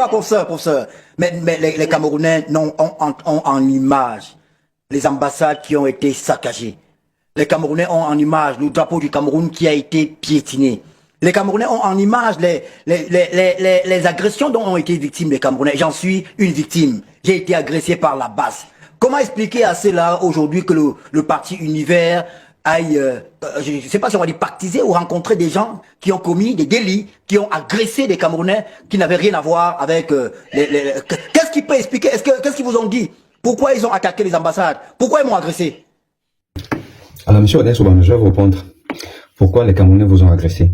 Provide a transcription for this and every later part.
voir, professeur. Mais les Camerounais ont en image les ambassades qui ont été saccagées. Les Camerounais ont en image le drapeau du Cameroun qui a été piétiné. Les Camerounais ont en image les agressions dont ont été victimes les Camerounais. J'en suis une victime. J'ai été agressé par la base. Comment expliquer à cela aujourd'hui que le parti Univers aille, je ne sais pas si on va dire pactiser ou rencontrer des gens qui ont commis des délits, qui ont agressé des Camerounais qui n'avaient rien à voir avec Qu'est-ce qui peut expliquer? Qu'est-ce qu'ils vous ont dit? Pourquoi ils ont attaqué les ambassades? Pourquoi ils m'ont agressé? Alors, monsieur Ernest Obama, je vais vous répondre. Pourquoi les Camerounais vous ont agressé?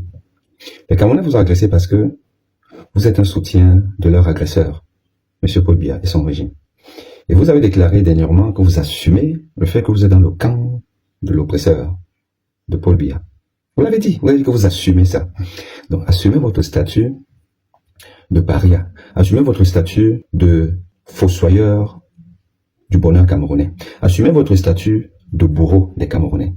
Les Camerounais vous ont agressé parce que vous êtes un soutien de leur agresseur, monsieur Paul Biya et son régime. Et vous avez déclaré dernièrement que vous assumez le fait que vous êtes dans le camp de l'oppresseur, de Paul Biya. Vous l'avez dit que vous assumez ça. Donc, assumez votre statut de paria. Assumez votre statut de fossoyeur du bonheur camerounais. Assumez votre statut de bourreau des Camerounais.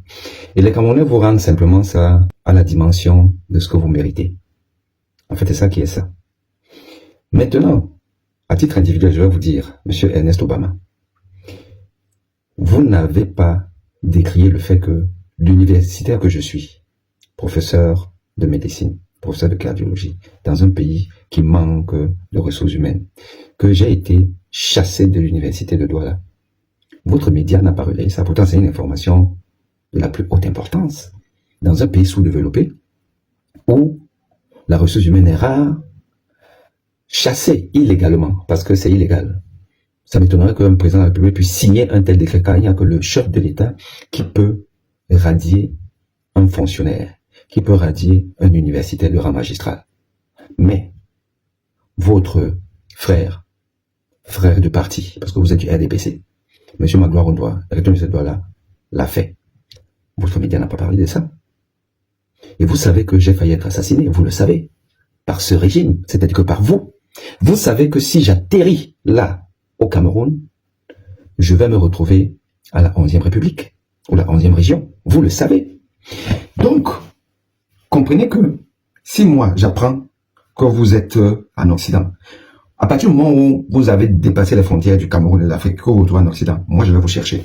Et les Camerounais vous rendent simplement ça à la dimension de ce que vous méritez. En fait, c'est ça qui est ça. Maintenant, à titre individuel, je vais vous dire, monsieur Ernest Obama, vous n'avez pas décrié le fait que l'universitaire que je suis, professeur de médecine, professeur de cardiologie, dans un pays qui manque de ressources humaines, que j'ai été chassé de l'université de Douala. Votre média n'a pas relayé ça. Pourtant, c'est une information de la plus haute importance. Dans un pays sous-développé, où la ressource humaine est rare, chassé illégalement, parce que c'est illégal. Ça m'étonnerait qu'un président de la République puisse signer un tel décret, car il n'y a que le chef de l'État qui peut radier un fonctionnaire, qui peut radier un universitaire de rang magistral. Mais, votre frère de parti, parce que vous êtes du RDPC, monsieur Magloire Ondoa, recteur de cette loi-là, l'a fait. Votre média n'a pas parlé de ça. Et vous savez que j'ai failli être assassiné, vous le savez, par ce régime, c'est-à-dire que par vous. Vous savez que si j'atterris là, au Cameroun, je vais me retrouver à la 11e République, ou la 11e région. Vous le savez. Donc, comprenez que si moi, j'apprends que vous êtes en Occident, à partir du moment où vous avez dépassé les frontières du Cameroun et de l'Afrique, que vous vous retrouvez en Occident, moi je vais vous chercher.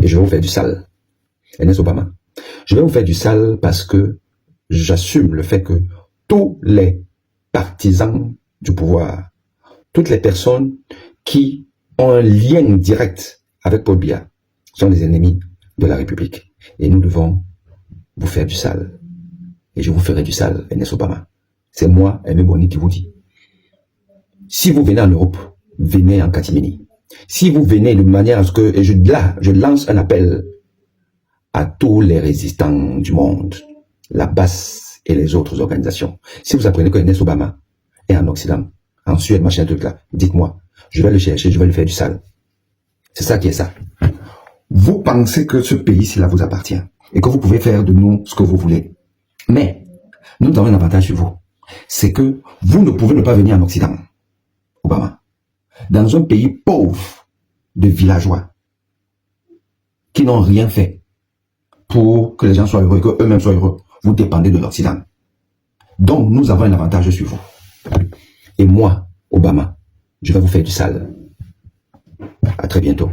Et je vais vous faire du sale. Ernest Obama. Je vais vous faire du sale parce que j'assume le fait que tous les partisans du pouvoir, toutes les personnes qui ont un lien direct avec Paul Biya sont des ennemis de la République. Et nous devons vous faire du sale. Et je vous ferai du sale, Ernest Obama. C'est moi, Aimé Boni, qui vous dit. Si vous venez en Europe, venez en catimini. Si vous venez de manière à ce que, et je lance un appel à tous les résistants du monde, la BAS et les autres organisations. Si vous apprenez que Ernest Obama est en Occident, en Suède, machin, truc là, dites-moi, je vais le chercher, je vais lui faire du sale. C'est ça qui est ça. Vous pensez que ce pays, cela vous appartient et que vous pouvez faire de nous ce que vous voulez. Mais, nous avons un avantage sur vous. C'est que vous ne pouvez ne pas venir en Occident. Obama, dans un pays pauvre de villageois qui n'ont rien fait pour que les gens soient heureux et qu'eux-mêmes soient heureux, vous dépendez de l'Occident. Donc, nous avons un avantage sur vous. Et moi, Obama, je vais vous faire du sale. À très bientôt.